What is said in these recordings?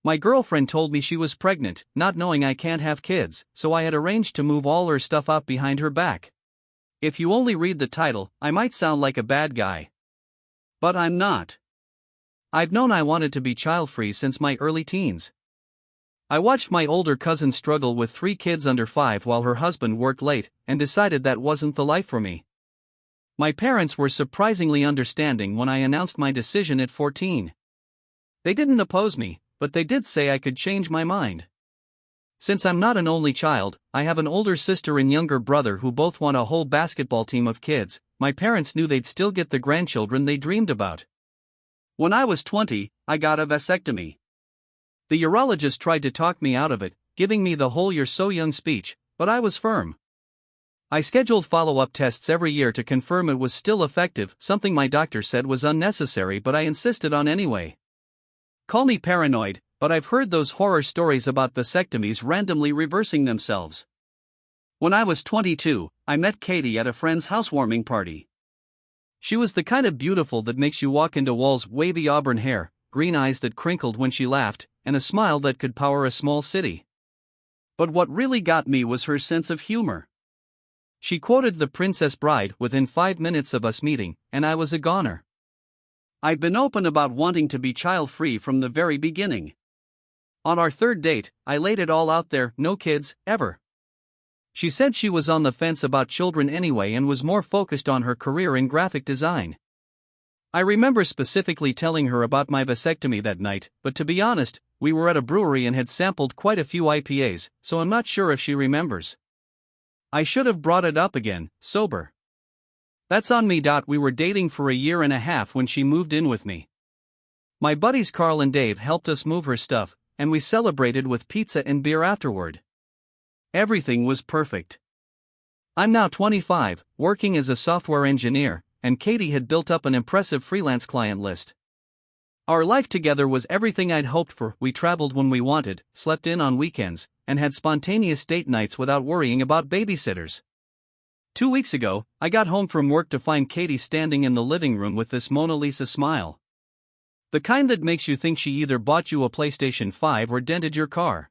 My girlfriend told me she was pregnant, not knowing I can't have kids, so I had arranged to move all her stuff up behind her back. If you only read the title, I might sound like a bad guy. But I'm not. I've known I wanted to be child-free since my early teens. I watched my older cousin struggle with 3 kids under 5 while her husband worked late, and decided that wasn't the life for me. My parents were surprisingly understanding when I announced my decision at 14. They didn't oppose me, but they did say I could change my mind. Since I'm not an only child, I have an older sister and younger brother who both want a whole basketball team of kids. My parents knew they'd still get the grandchildren they dreamed about. When I was 20, I got a vasectomy. The urologist tried to talk me out of it, giving me the whole "you're so young" speech, but I was firm. I scheduled follow-up tests every year to confirm it was still effective, something my doctor said was unnecessary, but I insisted on anyway. Call me paranoid, but I've heard those horror stories about vasectomies randomly reversing themselves. When I was 22, I met Katie at a friend's housewarming party. She was the kind of beautiful that makes you walk into walls, wavy auburn hair, green eyes that crinkled when she laughed, and a smile that could power a small city. But what really got me was her sense of humor. She quoted The Princess Bride within 5 minutes of us meeting, and I was a goner. I've been open about wanting to be child-free from the very beginning. On our 3rd date, I laid it all out there: no kids, ever. She said she was on the fence about children anyway and was more focused on her career in graphic design. I remember specifically telling her about my vasectomy that night, but to be honest, we were at a brewery and had sampled quite a few IPAs, so I'm not sure if she remembers. I should have brought it up again, sober. That's on me. We were dating for a year and a half when she moved in with me. My buddies Carl and Dave helped us move her stuff, and we celebrated with pizza and beer afterward. Everything was perfect. I'm now 25, working as a software engineer, and Katie had built up an impressive freelance client list. Our life together was everything I'd hoped for. We traveled when we wanted, slept in on weekends, and had spontaneous date nights without worrying about babysitters. 2 weeks ago, I got home from work to find Katie standing in the living room with this Mona Lisa smile. The kind that makes you think she either bought you a PlayStation 5 or dented your car.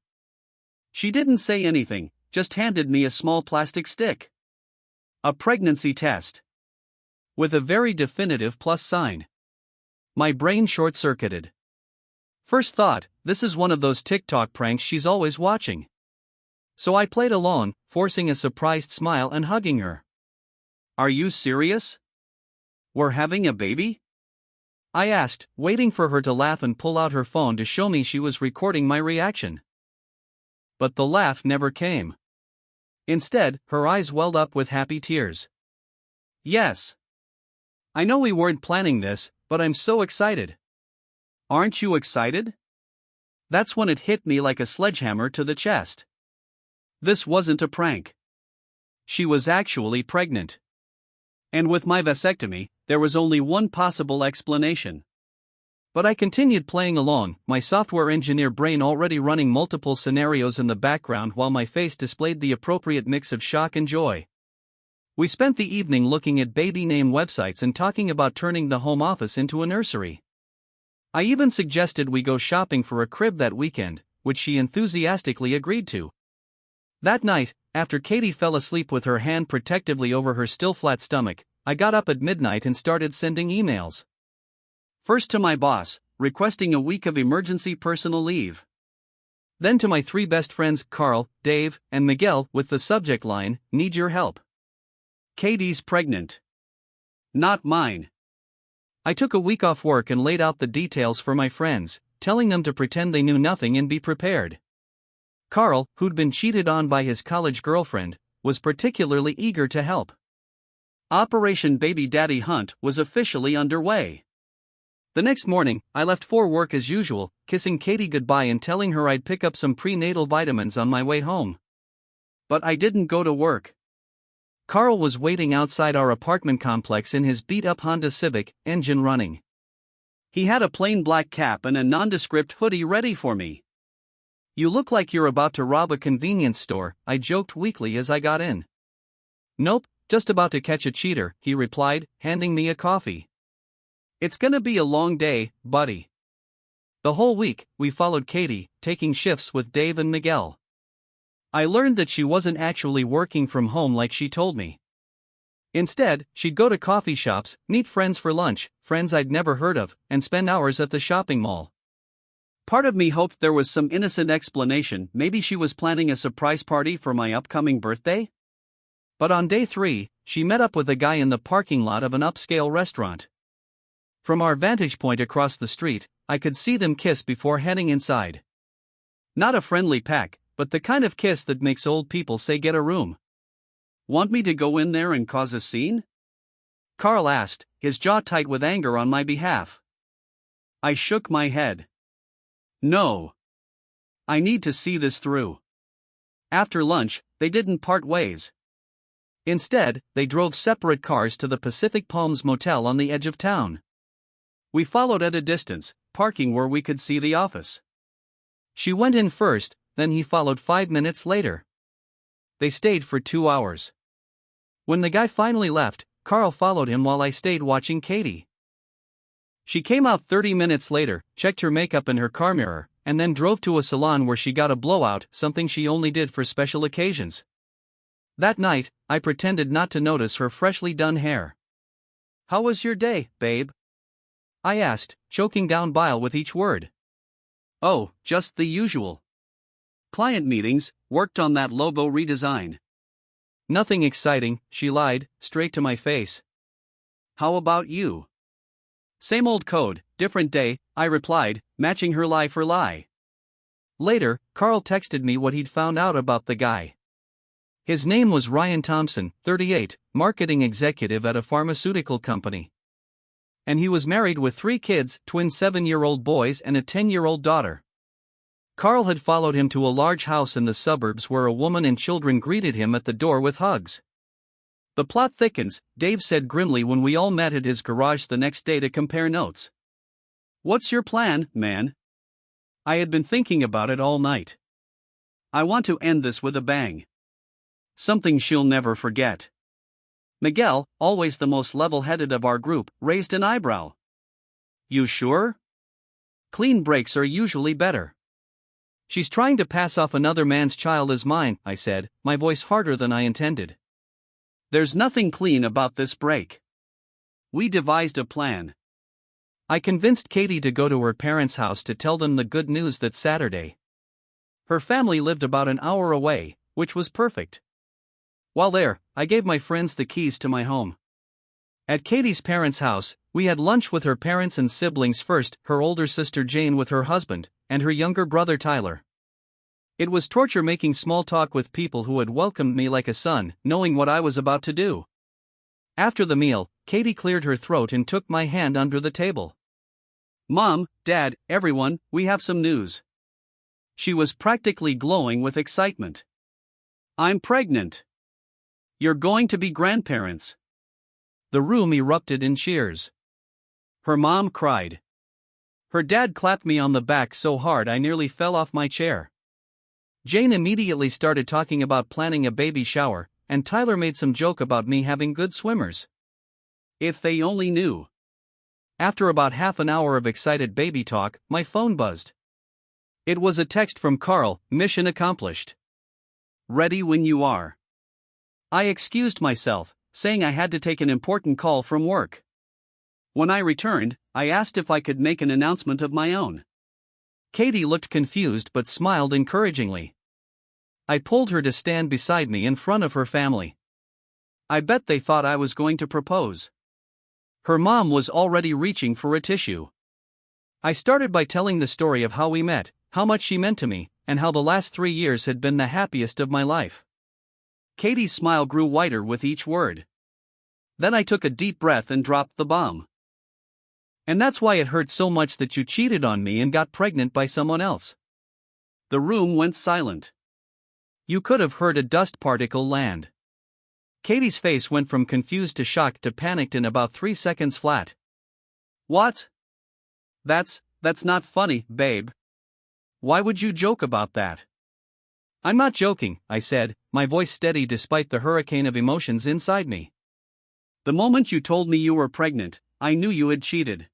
She didn't say anything, just handed me a small plastic stick. A pregnancy test. With a very definitive plus sign. My brain short-circuited. First thought, this is one of those TikTok pranks she's always watching. So I played along, forcing a surprised smile and hugging her. Are you serious? We're having a baby? I asked, waiting for her to laugh and pull out her phone to show me she was recording my reaction. But the laugh never came. Instead, her eyes welled up with happy tears. Yes. I know we weren't planning this, but I'm so excited. Aren't you excited? That's when it hit me like a sledgehammer to the chest. This wasn't a prank. She was actually pregnant. And with my vasectomy, there was only one possible explanation. But I continued playing along, my software engineer brain already running multiple scenarios in the background while my face displayed the appropriate mix of shock and joy. We spent the evening looking at baby name websites and talking about turning the home office into a nursery. I even suggested we go shopping for a crib that weekend, which she enthusiastically agreed to. That night, after Katie fell asleep with her hand protectively over her still flat stomach, I got up at midnight and started sending emails. First to my boss, requesting a week of emergency personal leave. Then to my 3 best friends, Carl, Dave, and Miguel, with the subject line, "Need your help. Katie's pregnant. Not mine." I took a week off work and laid out the details for my friends, telling them to pretend they knew nothing and be prepared. Carl, who'd been cheated on by his college girlfriend, was particularly eager to help. Operation Baby Daddy Hunt was officially underway. The next morning, I left for work as usual, kissing Katie goodbye and telling her I'd pick up some prenatal vitamins on my way home. But I didn't go to work. Carl was waiting outside our apartment complex in his beat-up Honda Civic, engine running. He had a plain black cap and a nondescript hoodie ready for me. "You look like you're about to rob a convenience store," I joked weakly as I got in. "Nope, just about to catch a cheater," he replied, handing me a coffee. "It's gonna be a long day, buddy." The whole week, we followed Katie, taking shifts with Dave and Miguel. I learned that she wasn't actually working from home like she told me. Instead, she'd go to coffee shops, meet friends for lunch, friends I'd never heard of, and spend hours at the shopping mall. Part of me hoped there was some innocent explanation, maybe she was planning a surprise party for my upcoming birthday? But on day 3, she met up with a guy in the parking lot of an upscale restaurant. From our vantage point across the street, I could see them kiss before heading inside. Not a friendly pack, but the kind of kiss that makes old people say get a room. Want me to go in there and cause a scene? Carl asked, his jaw tight with anger on my behalf. I shook my head. No. I need to see this through. After lunch, they didn't part ways. Instead, they drove separate cars to the Pacific Palms Motel on the edge of town. We followed at a distance, parking where we could see the office. She went in first, then he followed 5 minutes later. They stayed for 2 hours. When the guy finally left, Carl followed him while I stayed watching Katie. She came out 30 minutes later, checked her makeup in her car mirror, and then drove to a salon where she got a blowout, something she only did for special occasions. That night, I pretended not to notice her freshly done hair. How was your day, babe? I asked, choking down bile with each word. Oh, just the usual. Client meetings, worked on that logo redesign. Nothing exciting, she lied, straight to my face. How about you? Same old code, different day, I replied, matching her lie for lie. Later, Carl texted me what he'd found out about the guy. His name was Ryan Thompson, 38, marketing executive at a pharmaceutical company. And he was married with 3 kids, twin 7-year-old boys and a 10-year-old daughter. Carl had followed him to a large house in the suburbs where a woman and children greeted him at the door with hugs. The plot thickens, Dave said grimly when we all met at his garage the next day to compare notes. What's your plan, man? I had been thinking about it all night. I want to end this with a bang. Something she'll never forget. Miguel, always the most level-headed of our group, raised an eyebrow. You sure? Clean breaks are usually better. She's trying to pass off another man's child as mine, I said, my voice harder than I intended. There's nothing clean about this break. We devised a plan. I convinced Katie to go to her parents' house to tell them the good news that Saturday. Her family lived about an hour away, which was perfect. While there, I gave my friends the keys to my home. At Katie's parents' house, we had lunch with her parents and siblings first, her older sister Jane with her husband, and her younger brother Tyler. It was torture making small talk with people who had welcomed me like a son, knowing what I was about to do. After the meal, Katie cleared her throat and took my hand under the table. Mom, Dad, everyone, we have some news. She was practically glowing with excitement. I'm pregnant. You're going to be grandparents. The room erupted in cheers. Her mom cried. Her dad clapped me on the back so hard I nearly fell off my chair. Jane immediately started talking about planning a baby shower, and Tyler made some joke about me having good swimmers. If they only knew. After about half an hour of excited baby talk, my phone buzzed. It was a text from Carl, mission accomplished. Ready when you are. I excused myself, saying I had to take an important call from work. When I returned, I asked if I could make an announcement of my own. Katie looked confused but smiled encouragingly. I pulled her to stand beside me in front of her family. I bet they thought I was going to propose. Her mom was already reaching for a tissue. I started by telling the story of how we met, how much she meant to me, and how the last 3 years had been the happiest of my life. Katie's smile grew wider with each word. Then I took a deep breath and dropped the bomb. And that's why it hurt so much that you cheated on me and got pregnant by someone else. The room went silent. You could have heard a dust particle land. Katie's face went from confused to shocked to panicked in about 3 seconds flat. What? That's not funny, babe. Why would you joke about that? I'm not joking, I said, my voice steady despite the hurricane of emotions inside me. The moment you told me you were pregnant, I knew you had cheated.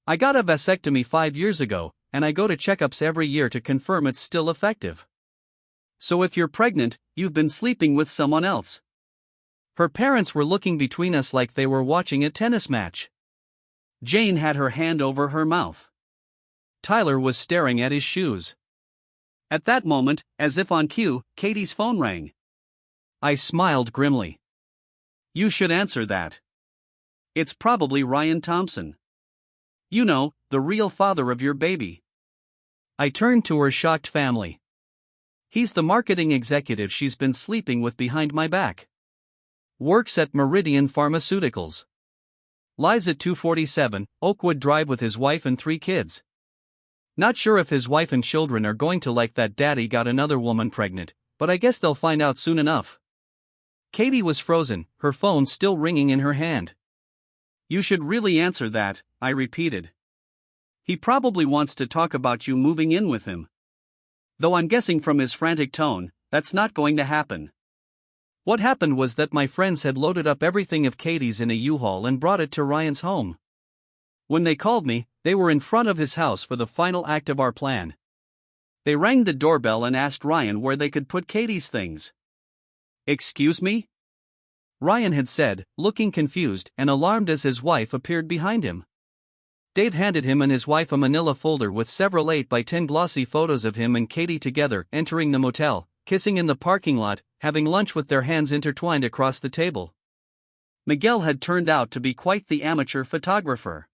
I got a vasectomy 5 years ago, and I go to checkups every year to confirm it's still effective. So if you're pregnant, you've been sleeping with someone else. Her parents were looking between us like they were watching a tennis match. Jane had her hand over her mouth. Tyler was staring at his shoes. At that moment, as if on cue, Katie's phone rang. I smiled grimly. You should answer that. It's probably Ryan Thompson. You know, the real father of your baby. I turned to her shocked family. He's the marketing executive she's been sleeping with behind my back. Works at Meridian Pharmaceuticals. Lives at 247 Oakwood Drive with his wife and 3 kids. Not sure if his wife and children are going to like that daddy got another woman pregnant, but I guess they'll find out soon enough. Katie was frozen, her phone still ringing in her hand. You should really answer that, I repeated. He probably wants to talk about you moving in with him. Though I'm guessing from his frantic tone, that's not going to happen. What happened was that my friends had loaded up everything of Katie's in a U-Haul and brought it to Ryan's home. When they called me, they were in front of his house for the final act of our plan. They rang the doorbell and asked Ryan where they could put Katie's things. Excuse me? Ryan had said, looking confused and alarmed as his wife appeared behind him. Dave handed him and his wife a manila folder with several 8x10 glossy photos of him and Katie together entering the motel, kissing in the parking lot, having lunch with their hands intertwined across the table. Miguel had turned out to be quite the amateur photographer.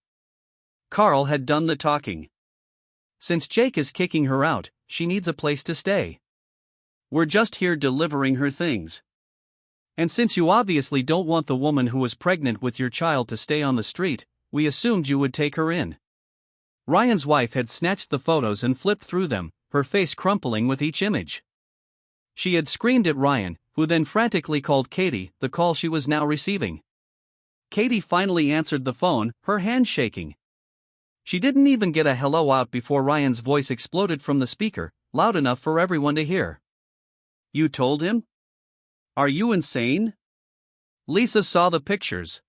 Carl had done the talking. Since Jake is kicking her out, she needs a place to stay. We're just here delivering her things. And since you obviously don't want the woman who was pregnant with your child to stay on the street, we assumed you would take her in. Ryan's wife had snatched the photos and flipped through them, her face crumpling with each image. She had screamed at Ryan, who then frantically called Katie, the call she was now receiving. Katie finally answered the phone, her hand shaking. She didn't even get a hello out before Ryan's voice exploded from the speaker, loud enough for everyone to hear. You told him? Are you insane? Lisa saw the pictures.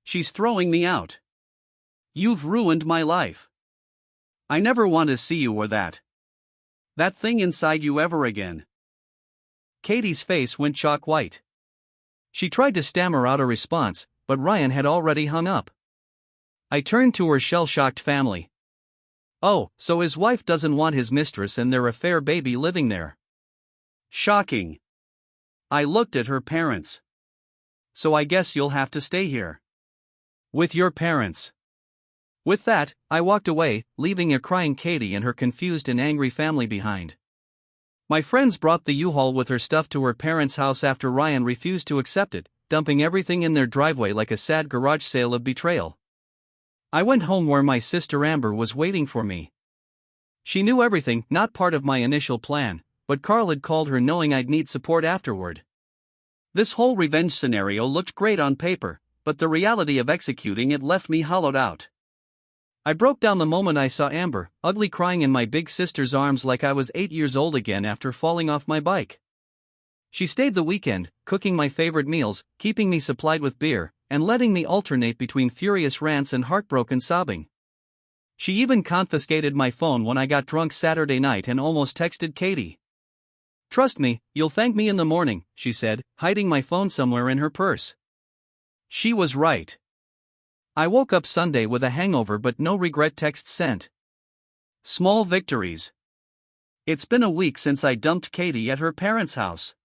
She's throwing me out. You've ruined my life. I never want to see you or that thing inside you ever again. Katie's face went chalk white. She tried to stammer out a response, but Ryan had already hung up. I turned to her shell-shocked family. Oh, so his wife doesn't want his mistress and their affair baby living there. Shocking. I looked at her parents. So I guess you'll have to stay here. With your parents. With that, I walked away, leaving a crying Katie and her confused and angry family behind. My friends brought the U-Haul with her stuff to her parents' house after Ryan refused to accept it, dumping everything in their driveway like a sad garage sale of betrayal. I went home where my sister Amber was waiting for me. She knew everything, not part of my initial plan, but Carl had called her knowing I'd need support afterward. This whole revenge scenario looked great on paper, but the reality of executing it left me hollowed out. I broke down the moment I saw Amber, ugly crying in my big sister's arms like I was 8 years old again after falling off my bike. She stayed the weekend, cooking my favorite meals, keeping me supplied with beer, and letting me alternate between furious rants and heartbroken sobbing. She even confiscated my phone when I got drunk Saturday night and almost texted Katie. Trust me, you'll thank me in the morning, she said, hiding my phone somewhere in her purse. She was right. I woke up Sunday with a hangover but no regret texts sent. Small victories. It's been a week since I dumped Katie at her parents' house.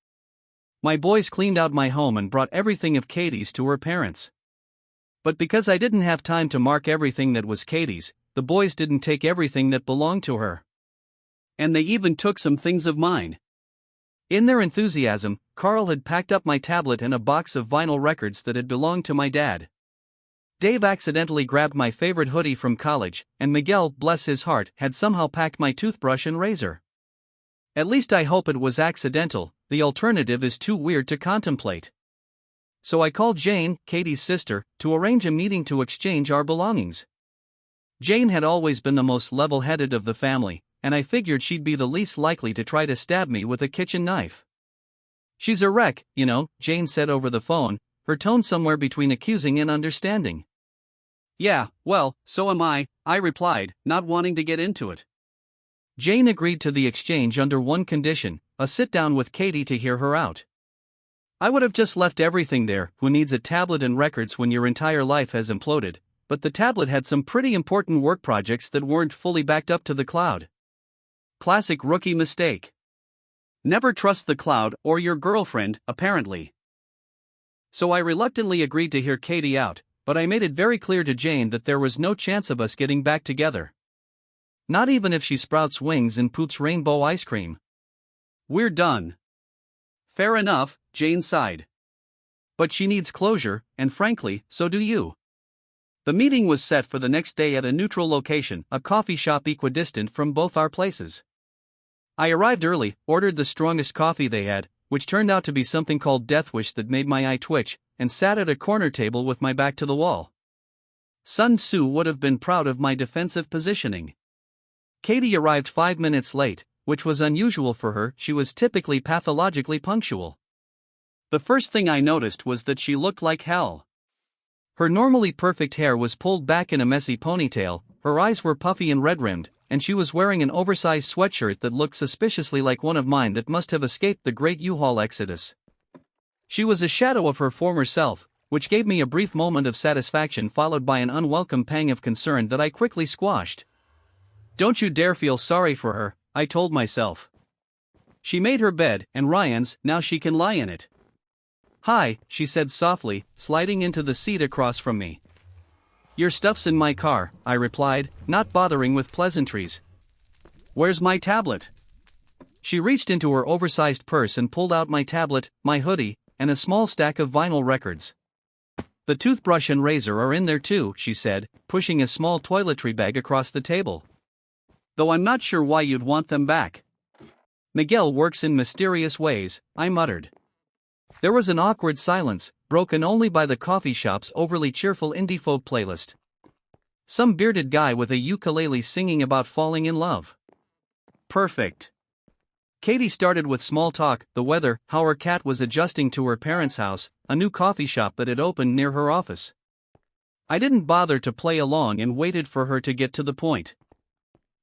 My boys cleaned out my home and brought everything of Katie's to her parents. But because I didn't have time to mark everything that was Katie's, the boys didn't take everything that belonged to her. And they even took some things of mine. In their enthusiasm, Carl had packed up my tablet and a box of vinyl records that had belonged to my dad. Dave accidentally grabbed my favorite hoodie from college, and Miguel, bless his heart, had somehow packed my toothbrush and razor. At least I hope it was accidental, the alternative is too weird to contemplate. So I called Jane, Katie's sister, to arrange a meeting to exchange our belongings. Jane had always been the most level-headed of the family, and I figured she'd be the least likely to try to stab me with a kitchen knife. She's a wreck, you know, Jane said over the phone, her tone somewhere between accusing and understanding. Yeah, well, so am I replied, not wanting to get into it. Jane agreed to the exchange under one condition: a sit-down with Katie to hear her out. I would have just left everything there. Who needs a tablet and records when your entire life has imploded? But the tablet had some pretty important work projects that weren't fully backed up to the cloud. Classic rookie mistake. Never trust the cloud or your girlfriend, apparently. So I reluctantly agreed to hear Katie out, but I made it very clear to Jane that there was no chance of us getting back together. Not even if she sprouts wings and poops rainbow ice cream. We're done. Fair enough, Jane sighed. But she needs closure, and frankly, so do you. The meeting was set for the next day at a neutral location, a coffee shop equidistant from both our places. I arrived early, ordered the strongest coffee they had, which turned out to be something called Death Wish that made my eye twitch, and sat at a corner table with my back to the wall. Sun Tzu would have been proud of my defensive positioning. Katie arrived 5 minutes late, which was unusual for her. She was typically pathologically punctual. The first thing I noticed was that she looked like hell. Her normally perfect hair was pulled back in a messy ponytail, her eyes were puffy and red-rimmed, and she was wearing an oversized sweatshirt that looked suspiciously like one of mine that must have escaped the Great U-Haul Exodus. She was a shadow of her former self, which gave me a brief moment of satisfaction followed by an unwelcome pang of concern that I quickly squashed. Don't you dare feel sorry for her, I told myself. She made her bed, and Ryan's, now she can lie in it. Hi, she said softly, sliding into the seat across from me. Your stuff's in my car, I replied, not bothering with pleasantries. Where's my tablet? She reached into her oversized purse and pulled out my tablet, my hoodie, and a small stack of vinyl records. The toothbrush and razor are in there too, she said, pushing a small toiletry bag across the table. Though I'm not sure why you'd want them back. Miguel works in mysterious ways, I muttered. There was an awkward silence, broken only by the coffee shop's overly cheerful indie folk playlist. Some bearded guy with a ukulele singing about falling in love. Perfect. Katie started with small talk, the weather, how her cat was adjusting to her parents' house, a new coffee shop that had opened near her office. I didn't bother to play along and waited for her to get to the point.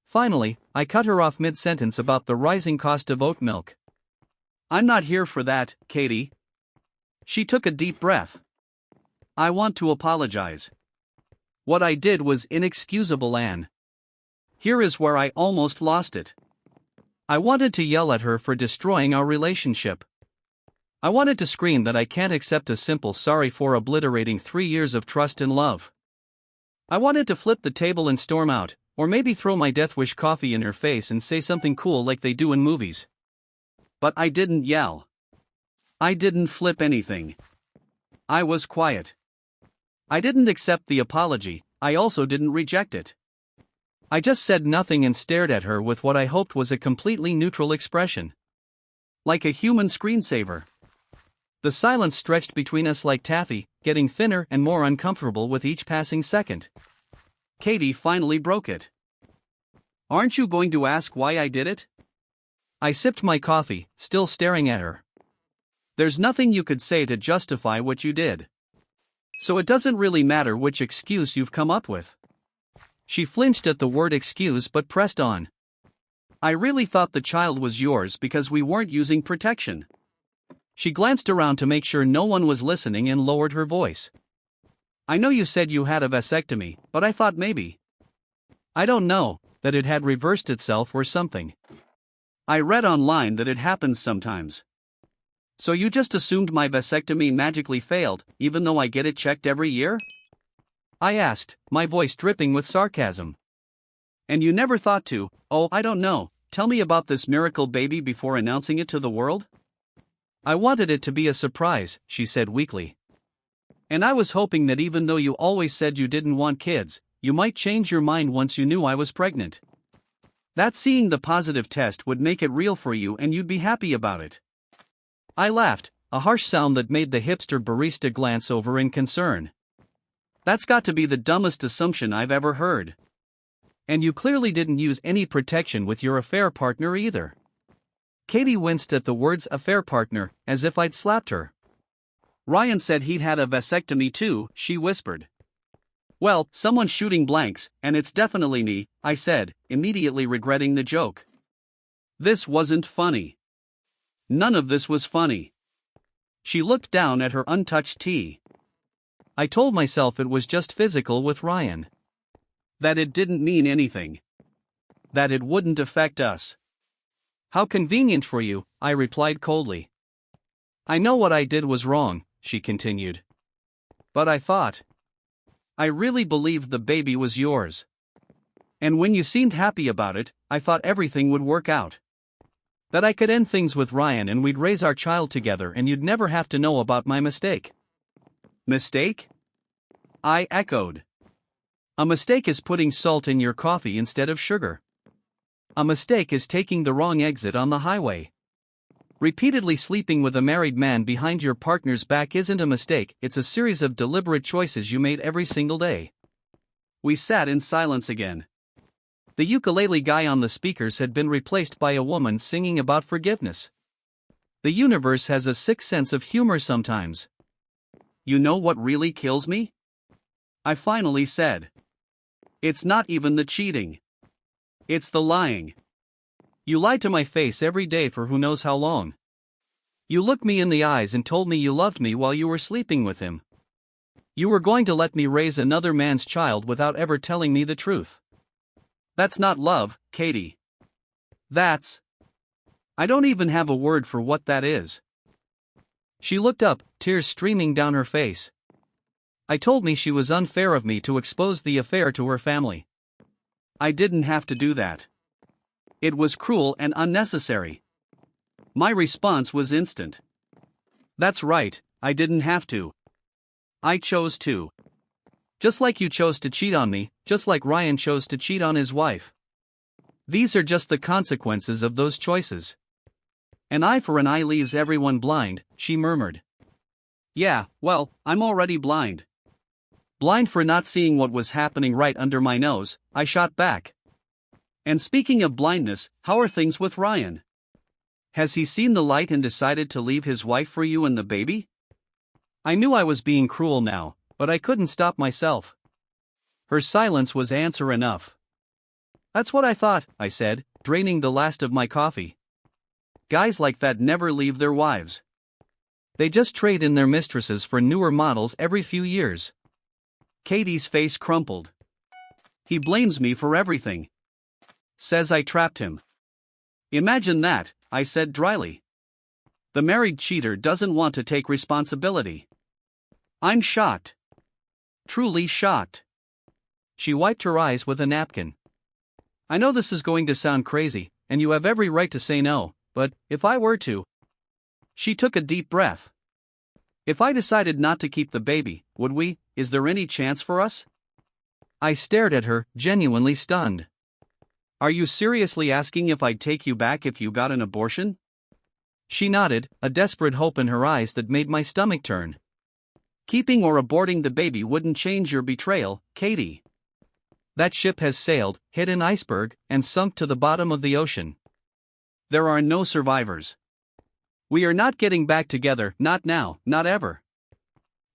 Finally, I cut her off mid-sentence about the rising cost of oat milk. I'm not here for that, Katie. She took a deep breath. I want to apologize. What I did was inexcusable, Anne. Here is where I almost lost it. I wanted to yell at her for destroying our relationship. I wanted to scream that I can't accept a simple sorry for obliterating 3 years of trust and love. I wanted to flip the table and storm out, or maybe throw my Death Wish coffee in her face and say something cool like they do in movies. But I didn't yell. I didn't flip anything. I was quiet. I didn't accept the apology, I also didn't reject it. I just said nothing and stared at her with what I hoped was a completely neutral expression. Like a human screensaver. The silence stretched between us like taffy, getting thinner and more uncomfortable with each passing second. Katie finally broke it. Aren't you going to ask why I did it? I sipped my coffee, still staring at her. There's nothing you could say to justify what you did. So it doesn't really matter which excuse you've come up with. She flinched at the word excuse but pressed on. I really thought the child was yours because we weren't using protection. She glanced around to make sure no one was listening and lowered her voice. I know you said you had a vasectomy, but I thought maybe. I don't know, that it had reversed itself or something. I read online that it happens sometimes. So you just assumed my vasectomy magically failed, even though I get it checked every year? I asked, my voice dripping with sarcasm. And you never thought to, oh, I don't know, tell me about this miracle baby before announcing it to the world? I wanted it to be a surprise, she said weakly. And I was hoping that even though you always said you didn't want kids, you might change your mind once you knew I was pregnant. That seeing the positive test would make it real for you and you'd be happy about it. I laughed, a harsh sound that made the hipster barista glance over in concern. That's got to be the dumbest assumption I've ever heard. And you clearly didn't use any protection with your affair partner either. Katie winced at the words affair partner, as if I'd slapped her. Ryan said he'd had a vasectomy too, she whispered. Well, someone's shooting blanks, and it's definitely me, I said, immediately regretting the joke. This wasn't funny. None of this was funny. She looked down at her untouched tea. I told myself it was just physical with Ryan. That it didn't mean anything. That it wouldn't affect us. How convenient for you, I replied coldly. I know what I did was wrong, she continued. But I really believed the baby was yours. And when you seemed happy about it, I thought everything would work out. That I could end things with Ryan and we'd raise our child together and you'd never have to know about my mistake. Mistake? I echoed. A mistake is putting salt in your coffee instead of sugar. A mistake is taking the wrong exit on the highway. Repeatedly sleeping with a married man behind your partner's back isn't a mistake, it's a series of deliberate choices you made every single day. We sat in silence again. The ukulele guy on the speakers had been replaced by a woman singing about forgiveness. The universe has a sick sense of humor sometimes. You know what really kills me? I finally said. It's not even the cheating. It's the lying. You lied to my face every day for who knows how long. You looked me in the eyes and told me you loved me while you were sleeping with him. You were going to let me raise another man's child without ever telling me the truth. That's not love, Katie. I don't even have a word for what that is. She looked up, tears streaming down her face. I told me she was unfair of me to expose the affair to her family. I didn't have to do that. It was cruel and unnecessary. My response was instant. That's right, I didn't have to. I chose to. Just like you chose to cheat on me, just like Ryan chose to cheat on his wife. These are just the consequences of those choices. An eye for an eye leaves everyone blind, she murmured. Yeah, well, I'm already blind. Blind for not seeing what was happening right under my nose, I shot back. And speaking of blindness, how are things with Ryan? Has he seen the light and decided to leave his wife for you and the baby? I knew I was being cruel now, but I couldn't stop myself. Her silence was answer enough. That's what I thought, I said, draining the last of my coffee. Guys like that never leave their wives. They just trade in their mistresses for newer models every few years. Katie's face crumpled. He blames me for everything. Says I trapped him. Imagine that, I said dryly. The married cheater doesn't want to take responsibility. I'm shocked. Truly shocked. She wiped her eyes with a napkin. I know this is going to sound crazy, and you have every right to say no, but if I were to. She took a deep breath. If I decided not to keep the baby, would we? Is there any chance for us? I stared at her, genuinely stunned. Are you seriously asking if I'd take you back if you got an abortion? She nodded, a desperate hope in her eyes that made my stomach turn. Keeping or aborting the baby wouldn't change your betrayal, Katie. That ship has sailed, hit an iceberg, and sunk to the bottom of the ocean. There are no survivors. We are not getting back together, not now, not ever.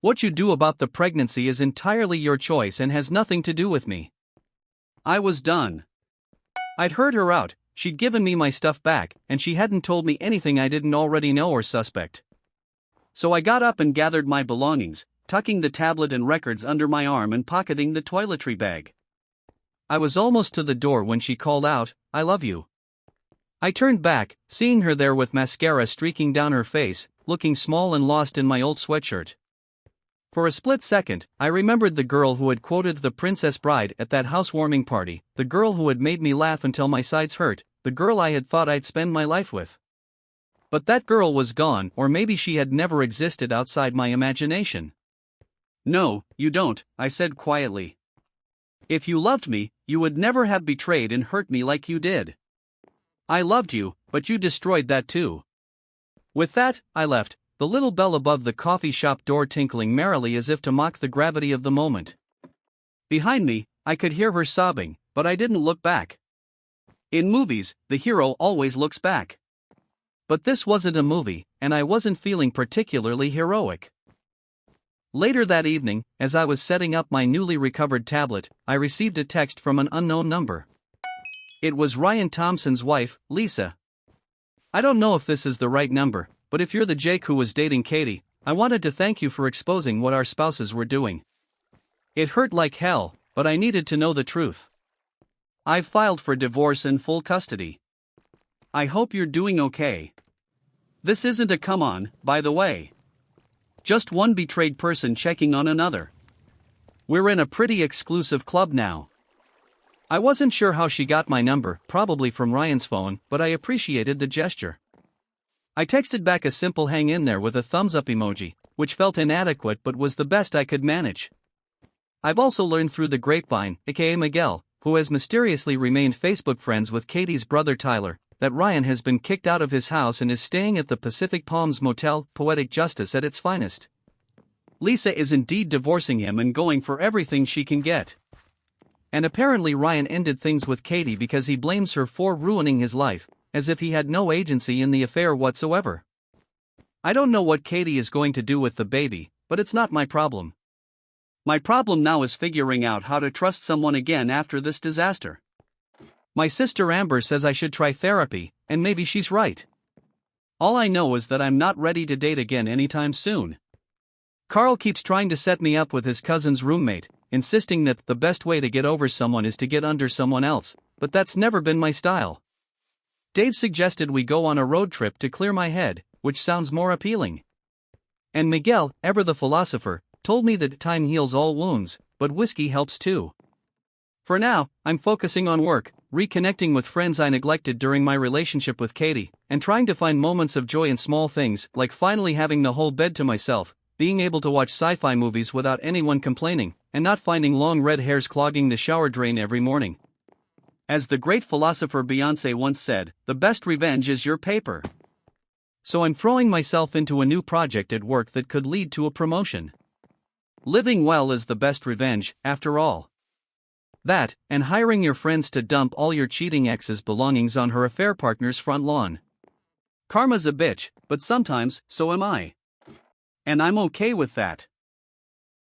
What you do about the pregnancy is entirely your choice and has nothing to do with me. I was done. I'd heard her out, she'd given me my stuff back, and she hadn't told me anything I didn't already know or suspect. So I got up and gathered my belongings, tucking the tablet and records under my arm and pocketing the toiletry bag. I was almost to the door when she called out, I love you. I turned back, seeing her there with mascara streaking down her face, looking small and lost in my old sweatshirt. For a split second, I remembered the girl who had quoted The Princess Bride at that housewarming party, the girl who had made me laugh until my sides hurt, the girl I had thought I'd spend my life with. But that girl was gone, or maybe she had never existed outside my imagination. No, you don't, I said quietly. If you loved me, you would never have betrayed and hurt me like you did. I loved you, but you destroyed that too. With that, I left, the little bell above the coffee shop door tinkling merrily as if to mock the gravity of the moment. Behind me, I could hear her sobbing, but I didn't look back. In movies, the hero always looks back. But this wasn't a movie, and I wasn't feeling particularly heroic. Later that evening, as I was setting up my newly recovered tablet, I received a text from an unknown number. It was Ryan Thompson's wife, Lisa. I don't know if this is the right number, but if you're the Jake who was dating Katie, I wanted to thank you for exposing what our spouses were doing. It hurt like hell, but I needed to know the truth. I've filed for divorce and full custody. I hope you're doing okay. This isn't a come on, by the way. Just one betrayed person checking on another. We're in a pretty exclusive club now. I wasn't sure how she got my number, probably from Ryan's phone, but I appreciated the gesture. I texted back a simple hang in there with a thumbs up emoji, which felt inadequate but was the best I could manage. I've also learned through the grapevine, aka Miguel, who has mysteriously remained Facebook friends with Katie's brother Tyler, that Ryan has been kicked out of his house and is staying at the Pacific Palms Motel, poetic justice at its finest. Lisa is indeed divorcing him and going for everything she can get. And apparently Ryan ended things with Katie because he blames her for ruining his life, as if he had no agency in the affair whatsoever. I don't know what Katie is going to do with the baby, but it's not my problem. My problem now is figuring out how to trust someone again after this disaster. My sister Amber says I should try therapy, and maybe she's right. All I know is that I'm not ready to date again anytime soon. Carl keeps trying to set me up with his cousin's roommate, insisting that the best way to get over someone is to get under someone else, but that's never been my style. Dave suggested we go on a road trip to clear my head, which sounds more appealing. And Miguel, ever the philosopher, told me that time heals all wounds, but whiskey helps too. For now, I'm focusing on work, reconnecting with friends I neglected during my relationship with Katie, and trying to find moments of joy in small things, like finally having the whole bed to myself, being able to watch sci-fi movies without anyone complaining, and not finding long red hairs clogging the shower drain every morning. As the great philosopher Beyoncé once said, the best revenge is your paper. So I'm throwing myself into a new project at work that could lead to a promotion. Living well is the best revenge, after all. That, and hiring your friends to dump all your cheating ex's belongings on her affair partner's front lawn. Karma's a bitch, but sometimes, so am I. And I'm okay with that.